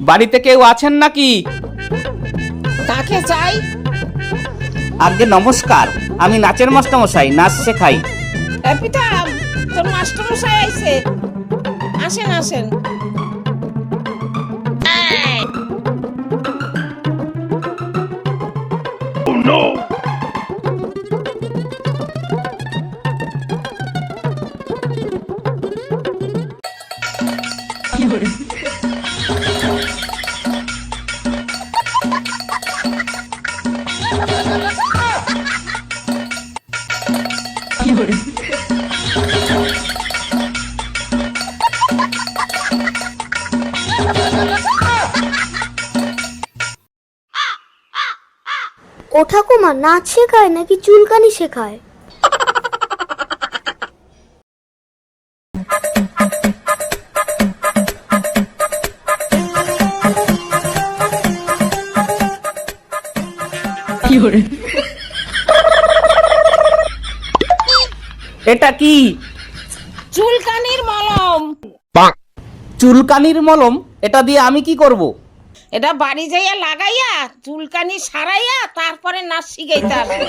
বাড়িতে কেউ আছেন নাকি? কাকে চাই? আগে নমস্কার, আমি নাচের মাস্টারমশাই, নাচ শেখাই। পিতা, তোর মাস্টারমশাই আইছে। আসেন আসেন। ও ঠাকুমা নাচ শেখায় নাকি চুলকানি শেখায়? এটা কি? চুলকানির মলম। চুলকানির মলম? এটা দিয়ে আমি কি করব? এটা বাড়ি যাইয়া লাগাইয়া চুলকানি সারাইয়া তারপরে নাচ শিখাইতে আসবে।